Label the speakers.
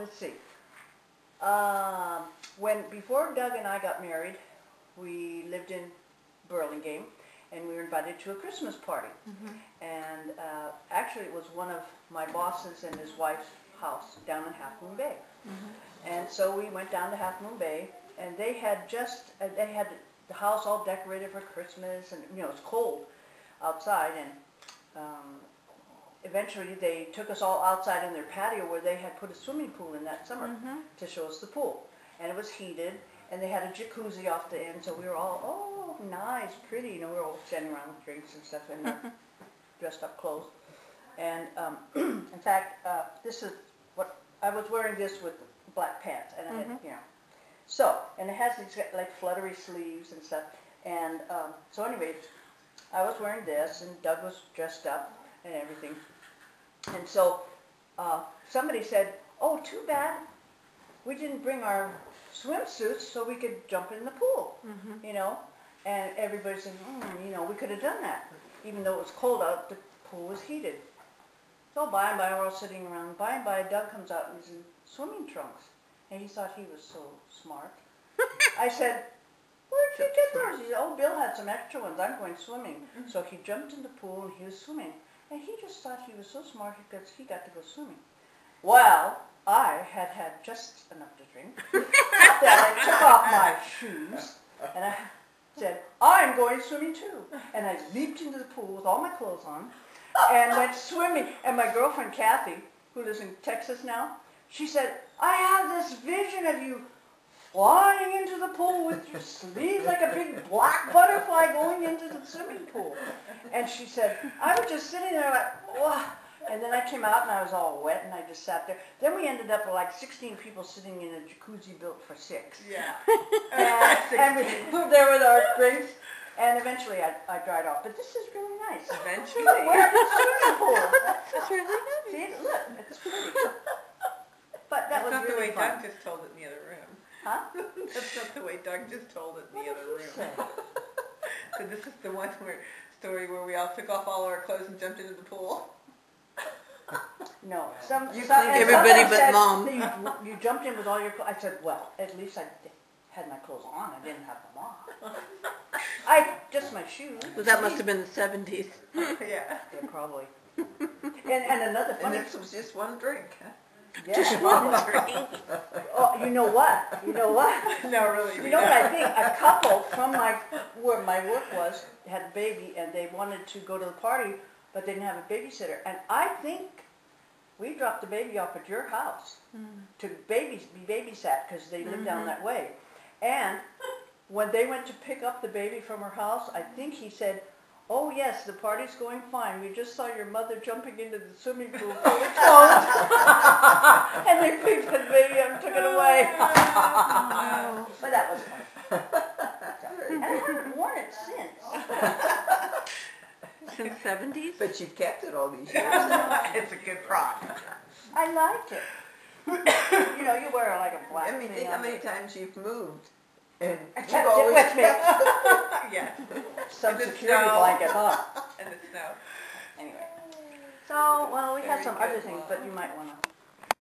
Speaker 1: let's see. Before Doug and I got married, we lived in Burlingame, and we were invited to a Christmas party. And actually, it was one of my bosses and his wife's house down in Half Moon Bay. And so we went down to Half Moon Bay, and they had the house all decorated for Christmas, and you know, it's cold outside, and eventually they took us all outside in their patio where they had put a swimming pool in that summer to show us the pool. And it was heated, and they had a jacuzzi off the end, so we were all, oh, nice, pretty, you know, we were all standing around with drinks and stuff and dressed up clothes. And in fact, this is what, I was wearing this with black pants, and I had, you know. So, and it has these like fluttery sleeves and stuff. And so anyway, I was wearing this, and Doug was dressed up and everything. And so somebody said, oh, too bad we didn't bring our swimsuits so we could jump in the pool, you know. And everybody said, you know, we could have done that. Even though it was cold out, the pool was heated. So by and by, we're all sitting around. By and by, Doug comes out and he's in swimming trunks. And he thought he was so smart. I said, where'd you get those? He said, oh, Bill had some extra ones. I'm going swimming. So he jumped in the pool and he was swimming. And he just thought he was so smart because he got to go swimming. Well, I had had just enough to drink. Then I took off my shoes and I said, I'm going swimming too. And I leaped into the pool with all my clothes on and went swimming. And my girlfriend, Kathy, who lives in Texas now, she said, I have this vision of you flying into the pool with your sleeves like a big black butterfly going into the swimming pool. And she said, I was just sitting there like, wow. And then I came out and I was all wet and I just sat there. Then we ended up with like 16 people sitting in a jacuzzi built for 6. Yeah. and we moved there with our drinks. And eventually I dried off. But this is really nice.
Speaker 2: Eventually?
Speaker 1: Look, we're at the swimming pool.
Speaker 2: That's really nice.
Speaker 1: See, look, it's pretty. But that was
Speaker 2: not
Speaker 1: really
Speaker 2: the way
Speaker 1: fun.
Speaker 2: Doug just told it in the other room.
Speaker 1: Huh?
Speaker 2: That's not the way Doug just told it in the other room. So this is the one story where we all took off all our clothes and jumped into the pool.
Speaker 1: No.
Speaker 2: Everybody but Mom.
Speaker 1: You jumped in with all your clothes. I said, well, at least I had my clothes on. I didn't have them on. Just my shoes.
Speaker 2: Well, that must have been the 70s.
Speaker 1: Yeah, probably. And another funny...
Speaker 2: And this was just one drink, huh?
Speaker 1: Yeah. Just one drink. Oh, you know what? You know what?
Speaker 2: No, really.
Speaker 1: You know what I think? A couple from where my work was had a baby, and they wanted to go to the party, but they didn't have a babysitter. And I think we dropped the baby off at your house to be babysat because they lived down that way. And when they went to pick up the baby from her house, I think he said, oh yes, the party's going fine. We just saw your mother jumping into the swimming pool fully clothed. And they picked the baby up and took it away. But that was fun. And I haven't worn it since.
Speaker 2: Since 70s?
Speaker 3: But you've kept it all these years.
Speaker 2: It's a good product.
Speaker 1: I like it. You know, you wear like a black
Speaker 3: I mean, think how many times you've moved. And
Speaker 1: I kept it with me.
Speaker 2: Yeah.
Speaker 1: Some security blanket, huh?
Speaker 2: And the snow.
Speaker 1: Anyway. So, well, we had some other things, but you might want to